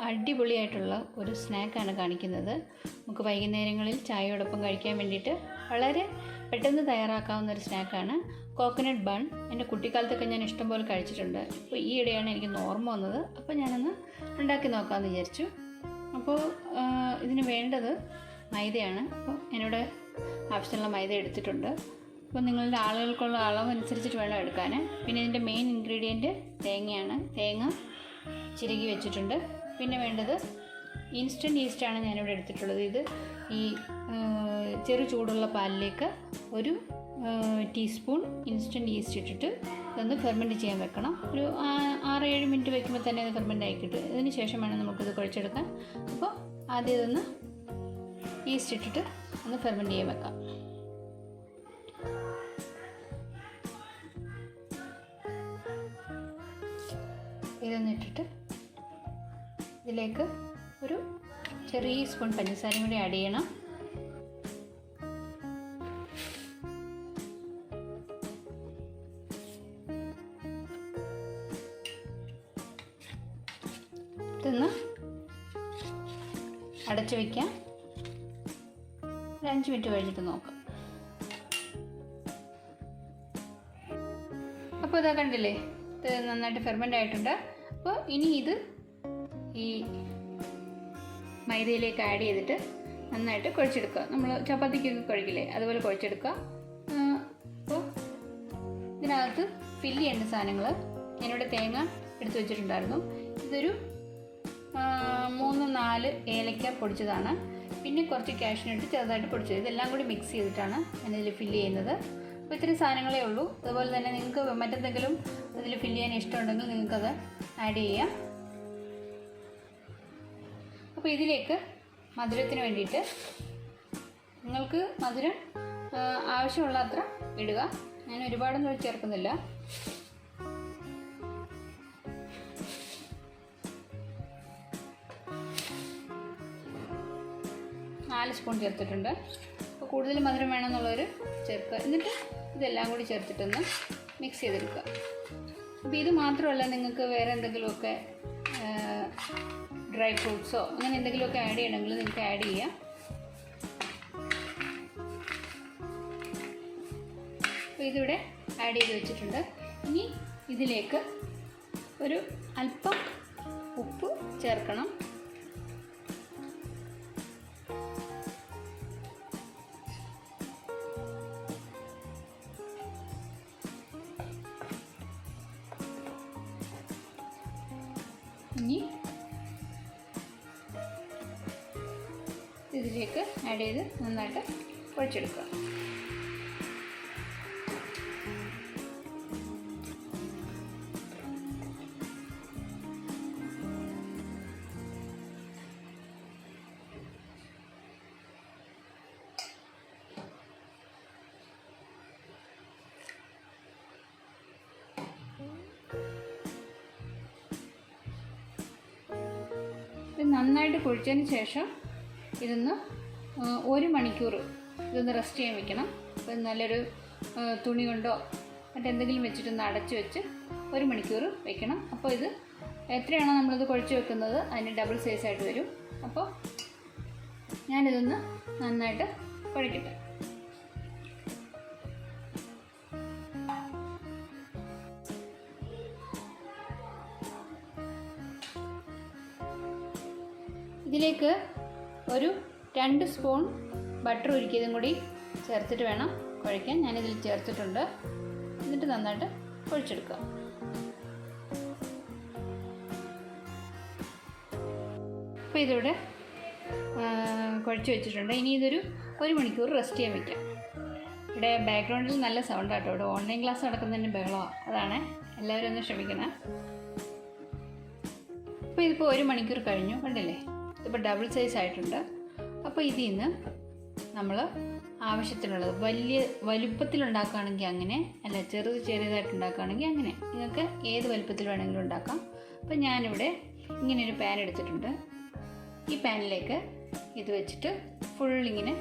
അടിപൊളിയായിട്ടുള്ള ഒരു സ്നാക്കാണ് കാണിക്കുന്നത്. നമുക്ക് വൈകുന്നേരങ്ങളിൽ ചായയോടൊപ്പം കഴിക്കാൻ വേണ്ടിയിട്ട് വളരെ പെട്ടെന്ന് തയ്യാറാക്കാവുന്ന ഒരു സ്നാക്കാണ് കോക്കനട്ട് ബൺ. എൻ്റെ കുട്ടിക്കാലത്തൊക്കെ ഞാൻ ഇഷ്ടംപോലെ കഴിച്ചിട്ടുണ്ട്. അപ്പോൾ ഈ ഇടയാണ് എനിക്ക് ഓർമ്മ വന്നത്. അപ്പോൾ ഞാനൊന്ന് ഉണ്ടാക്കി നോക്കാമെന്ന് വിചാരിച്ചു. അപ്പോൾ ഇതിന് വേണ്ടത് മൈദയാണ്. അപ്പോൾ ഞാനിവിടെ ആവശ്യമുള്ള മൈദ എടുത്തിട്ടുണ്ട്. അപ്പോൾ നിങ്ങളുടെ ആളുകൾക്കുള്ള അളവ് അനുസരിച്ചിട്ട് വേണം എടുക്കാൻ. പിന്നെ ഇതിൻ്റെ മെയിൻ ഇൻഗ്രീഡിയൻറ്റ് തേങ്ങയാണ്. തേങ്ങ ചിരകി വെച്ചിട്ടുണ്ട്. പിന്നെ വേണ്ടത് ഇൻസ്റ്റൻറ്റ് ഈസ്റ്റാണ് ഞാനിവിടെ എടുത്തിട്ടുള്ളത്. ഇത് ഈ ചെറു ചൂടുള്ള പാലിലേക്ക് ഒരു ടീസ്പൂൺ ഇൻസ്റ്റൻറ്റ് ഈസ്റ്റ് ഇട്ടിട്ട് ഇതൊന്ന് ഫെർമെൻറ്റ് ചെയ്യാൻ വെക്കണം. ഒരു 6-7 മിനിറ്റ് വയ്ക്കുമ്പോൾ തന്നെ അത് ഫെർമെൻ്റ് ആയി കിട്ടും. ഇതിന് ശേഷം വേണം നമുക്കിത് കുഴച്ചെടുക്കാൻ. അപ്പോൾ ആദ്യം ഇതൊന്ന് ഈസ്റ്റ് ഇട്ടിട്ട് ഒന്ന് ഫെർമെൻറ്റ് ചെയ്യാൻ വെക്കാം. ഇതൊന്നിട്ടിട്ട് ഇതിലേക്ക് ഒരു ചെറിയ സ്പൂൺ പഞ്ചസാരയും കൂടി ആഡ് ചെയ്യണം. ഇതൊന്ന് അടച്ചു വയ്ക്കാം. ഒരു 5 മിനിറ്റ് കഴിഞ്ഞിട്ട് നോക്കാം. അപ്പോൾ ഇതാ കണ്ടില്ലേ, ഇത് നന്നായിട്ട് ഫെർമെൻ്റ് ആയിട്ടുണ്ട്. അപ്പോൾ ഇനി ഇത് ഈ മൈദയിലേക്ക് ആഡ് ചെയ്തിട്ട് നന്നായിട്ട് കുഴച്ചെടുക്കുക. നമ്മൾ ചപ്പാത്തിക്കൊക്കെ കുഴക്കില്ലേ, അതുപോലെ കുഴച്ചെടുക്കുക. അപ്പോൾ ഇതിനകത്ത് ഫില്ല് ചെയ്യേണ്ട സാധനങ്ങൾ ഞാനിവിടെ തേങ്ങ എടുത്ത് വെച്ചിട്ടുണ്ടായിരുന്നു. ഇതൊരു 3-4 ഏലക്ക പൊടിച്ചതാണ്. പിന്നെ കുറച്ച് കാഷ്നട്ട് ചെറുതായിട്ട് പൊടിച്ചത്. ഇതെല്ലാം കൂടി മിക്സ് ചെയ്തിട്ടാണ് ഞാനിതിൽ ഫില്ല് ചെയ്യുന്നത്. അപ്പോൾ ഇത്രയും സാധനങ്ങളേ ഉള്ളൂ. അതുപോലെ തന്നെ നിങ്ങൾക്ക് മറ്റെന്തെങ്കിലും ഇതിൽ ഫില്ല് ചെയ്യാൻ ഇഷ്ടമുണ്ടെങ്കിൽ നിങ്ങൾക്കത് ആഡ് ചെയ്യാം. അപ്പോൾ ഇതിലേക്ക് മധുരത്തിന് വേണ്ടിയിട്ട് നിങ്ങൾക്ക് മധുരം ആവശ്യമുള്ള അത്ര ഇടുക. ഞാൻ ഒരുപാടൊന്നും ചേർക്കുന്നില്ല. നാല് സ്പൂൺ ചേർത്തിട്ടുണ്ട്. അപ്പോൾ കൂടുതൽ മധുരം വേണമെന്നുള്ളവർ ചേർക്കുക. എന്നിട്ട് ഇതെല്ലാം കൂടി ചേർത്തിട്ടൊന്ന് മിക്സ് ചെയ്തെടുക്കുക. അപ്പോൾ ഇത് മാത്രമല്ല, നിങ്ങൾക്ക് വേറെ എന്തെങ്കിലുമൊക്കെ ഡ്രൈ ഫ്രൂട്ട്സോ അങ്ങനെ എന്തെങ്കിലുമൊക്കെ ആഡ് ചെയ്യണമെങ്കിൽ നിങ്ങൾക്ക് ആഡ് ചെയ്യാം. അപ്പോൾ ഇതിവിടെ ആഡ് ചെയ്ത് വെച്ചിട്ടുണ്ട്. ഇനി ഇതിലേക്ക് ഒരു അല്പം ഉപ്പ് ചേർക്കണം. ഇനി ഇതിലേക്ക് ആഡ് ചെയ്ത് നന്നായിട്ട് കുഴച്ചെടുക്കുക. ഇത് നന്നായിട്ട് കുഴിച്ചതിന് ശേഷം ഇതൊന്ന് 1 മണിക്കൂർ ഇതൊന്ന് റെസ്റ്റ് ചെയ്യാൻ വെക്കണം. അപ്പോൾ നല്ലൊരു തുണി കൊണ്ടോ മറ്റെന്തെങ്കിലും വെച്ചിട്ടൊന്ന് അടച്ചു വെച്ച് 1 മണിക്കൂർ വെക്കണം. അപ്പോൾ ഇത് എത്രയാണോ നമ്മളിത് കുഴച്ച് വെക്കുന്നത് അതിന് ഡബിൾ സൈസായിട്ട് വരും. അപ്പോൾ ഞാനിതൊന്ന് നന്നായിട്ട് കുഴക്കട്ടെ. ഇതിലേക്ക് ഒരു 2 സ്പൂൺ ബട്ടർ ഉരുക്കിയതും കൂടി ചേർത്തിട്ട് വേണം കുഴയ്ക്കാൻ. ഞാനിതിൽ ചേർത്തിട്ടുണ്ട്. എന്നിട്ട് നന്നായിട്ട് കുഴച്ചെടുക്കുക. അപ്പോൾ ഇതിവിടെ കുഴച്ച് വെച്ചിട്ടുണ്ട്. ഇനി ഇതൊരു 1 മണിക്കൂർ റെസ്റ്റ് ചെയ്യാൻ വയ്ക്കാം. ഇവിടെ ബാക്ക്ഗ്രൗണ്ടിൽ നല്ല സൗണ്ടാട്ടോ. ഇവിടെ ഓൺലൈൻ ക്ലാസ് നടക്കുന്നതിന് ബഹളമാണ്. അതാണ്, എല്ലാവരും ഒന്ന് ക്ഷമിക്കണം. അപ്പോൾ ഇതിപ്പോൾ 1 മണിക്കൂർ കഴിഞ്ഞു. കണ്ടില്ലേ, ഇതിപ്പോൾ ഡബിൾ സൈസ് ആയിട്ടുണ്ട്. അപ്പോൾ ഇതിൽ നിന്ന് നമ്മൾ ആവശ്യത്തിനുള്ളത് വലിയ വലുപ്പത്തിലുണ്ടാക്കുകയാണെങ്കിൽ അങ്ങനെ, അല്ല ചെറുതായിട്ട് ഉണ്ടാക്കുകയാണെങ്കിൽ അങ്ങനെ, നിങ്ങൾക്ക് ഏത് വലുപ്പത്തിൽ വേണമെങ്കിലും ഉണ്ടാക്കാം. അപ്പോൾ ഞാനിവിടെ ഇങ്ങനെയൊരു പാൻ എടുത്തിട്ടുണ്ട്. ഈ പാനിലേക്ക് ഇത് വെച്ചിട്ട് ഫുള്ളിങ്ങനെ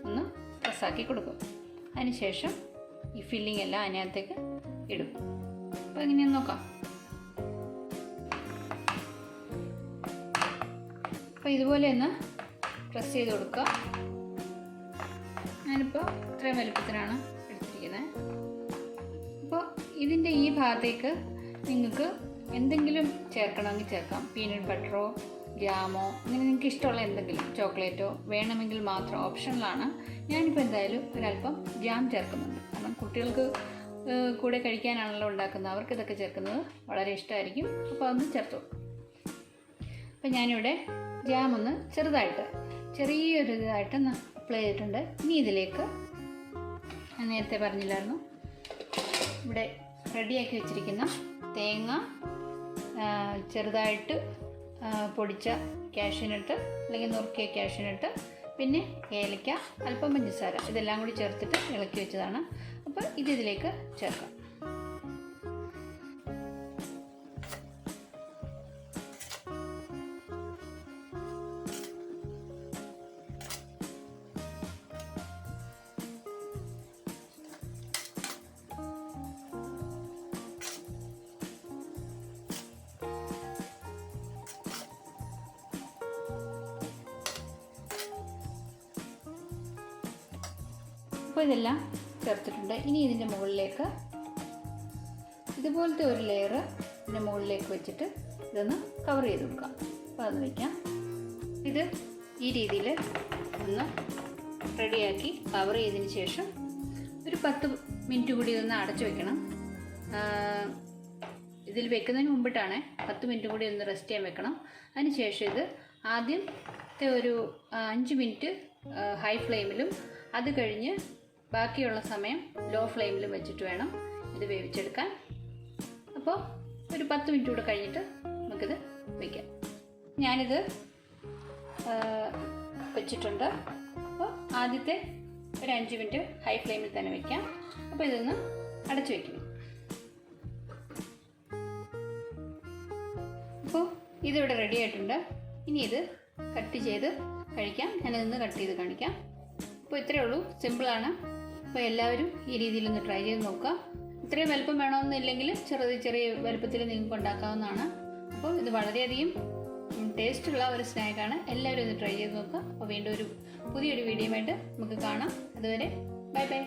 ഒന്ന് പ്രസ്സാക്കി കൊടുക്കും. അതിനുശേഷം ഈ ഫില്ലിംഗ് എല്ലാം അതിനകത്തേക്ക് ഇടും. അപ്പോൾ എങ്ങനെയൊന്ന് നോക്കാം. അപ്പോൾ ഇതുപോലെ ഒന്ന് പ്രസ് ചെയ്ത് കൊടുക്കുക. ഞാനിപ്പോൾ ഇത്രയും വലുപ്പത്തിനാണ് എടുത്തിരിക്കുന്നത്. അപ്പോൾ ഇതിൻ്റെ ഈ ഭാഗത്തേക്ക് നിങ്ങൾക്ക് എന്തെങ്കിലും ചേർക്കണമെങ്കിൽ ചേർക്കാം. പീനട്ട് ബട്ടറോ ജാമോ അങ്ങനെ നിങ്ങൾക്ക് ഇഷ്ടമുള്ള എന്തെങ്കിലും, ചോക്ലേറ്റോ വേണമെങ്കിൽ മാത്രം, ഓപ്ഷണലാണ്. ഞാനിപ്പോൾ എന്തായാലും ഒരല്പം ജാം ചേർക്കുന്നുണ്ട്. കാരണം കുട്ടികൾക്ക് കൂടെ കഴിക്കാനാണല്ലോ ഉണ്ടാക്കുന്നത്, അവർക്ക് ഇതൊക്കെ ചേർക്കുന്നത് വളരെ ഇഷ്ടമായിരിക്കും. അപ്പോൾ അതൊന്ന് ചേർത്തു. അപ്പോൾ ഞാനിവിടെ ജാം ഒന്ന് ചെറിയൊരു ഇതായിട്ടൊന്ന് അപ്ലൈ ചെയ്തിട്ടുണ്ട്. ഇനി ഇതിലേക്ക് ഞാൻ നേരത്തെ പറഞ്ഞില്ലായിരുന്നു, ഇവിടെ റെഡിയാക്കി വെച്ചിരിക്കുന്ന തേങ്ങ, ചെറുതായിട്ട് പൊടിച്ച കാഷ്യൂനട്ട് അല്ലെങ്കിൽ നുറുക്കിയ കാഷ്യൂനട്ട്, പിന്നെ ഏലക്ക, അല്പം പഞ്ചസാര, ഇതെല്ലാം കൂടി ചേർത്തിട്ട് ഇളക്കി വെച്ചതാണ്. അപ്പോൾ ഇതിലേക്ക് ചേർക്കാം. അപ്പോൾ ഇതെല്ലാം ചേർത്തിട്ടുണ്ട്. ഇനി ഇതിൻ്റെ മുകളിലേക്ക് ഇതുപോലത്തെ ഒരു ലെയർ ഇതിൻ്റെ മുകളിലേക്ക് വെച്ചിട്ട് ഇതൊന്ന് കവർ ചെയ്ത് കൊടുക്കാം. അപ്പോൾ അതൊന്ന് വയ്ക്കാം. ഇത് ഈ രീതിയിൽ ഒന്ന് റെഡിയാക്കി കവർ ചെയ്തതിന് ശേഷം ഒരു 10 മിനിറ്റ് കൂടി ഇതൊന്ന് അടച്ചു വെക്കണം. ഇതിൽ വെക്കുന്നതിന് മുമ്പിട്ടാണ് 10 മിനിറ്റ് കൂടി ഒന്ന് റെസ്റ്റ് ചെയ്യാൻ വെക്കണം. അതിന് ശേഷം ഇത് ആദ്യത്തെ ഒരു 5 മിനിറ്റ് ഹൈ ഫ്ലെയിമിലും അത് കഴിഞ്ഞ് ബാക്കിയുള്ള സമയം ലോ ഫ്ലെയിമിലും വെച്ചിട്ട് വേണം ഇത് വേവിച്ചെടുക്കാൻ. അപ്പോൾ ഒരു 10 മിനിറ്റ് കൂടെ കഴിഞ്ഞിട്ട് നമുക്കിത് വയ്ക്കാം. ഞാനിത് വെച്ചിട്ടുണ്ട്. അപ്പോൾ ആദ്യത്തെ ഒരു 5 മിനിറ്റ് ഹൈ ഫ്ലെയിമിൽ തന്നെ വയ്ക്കാം. അപ്പോൾ ഇതൊന്ന് അടച്ചു വയ്ക്കണം. അപ്പോൾ ഇതിവിടെ റെഡി ആയിട്ടുണ്ട്. ഇനി ഇത് കട്ട് ചെയ്ത് കഴിക്കാം. ഞാനിതൊന്ന് കട്ട് ചെയ്ത് കാണിക്കാം. അപ്പോൾ ഇത്രയേ ഉള്ളൂ, സിമ്പിളാണ്. അപ്പോൾ എല്ലാവരും ഈ രീതിയിലൊന്ന് ട്രൈ ചെയ്ത് നോക്കുക. ഇത്രയും വലുപ്പം വേണമെന്നില്ലെങ്കിൽ ചെറിയ വലുപ്പത്തിൽ നിങ്ങൾക്ക് ഉണ്ടാക്കാവുന്നതാണ്. അപ്പോൾ ഇത് വളരെയധികം ടേസ്റ്റുള്ള ഒരു സ്നാക്കാണ്. എല്ലാവരും ഇത് ട്രൈ ചെയ്ത് നോക്കുക. അപ്പോൾ വീണ്ടും പുതിയൊരു വീഡിയോയുമായിട്ട് നമുക്ക് കാണാം. അതുവരെ ബൈ ബൈ.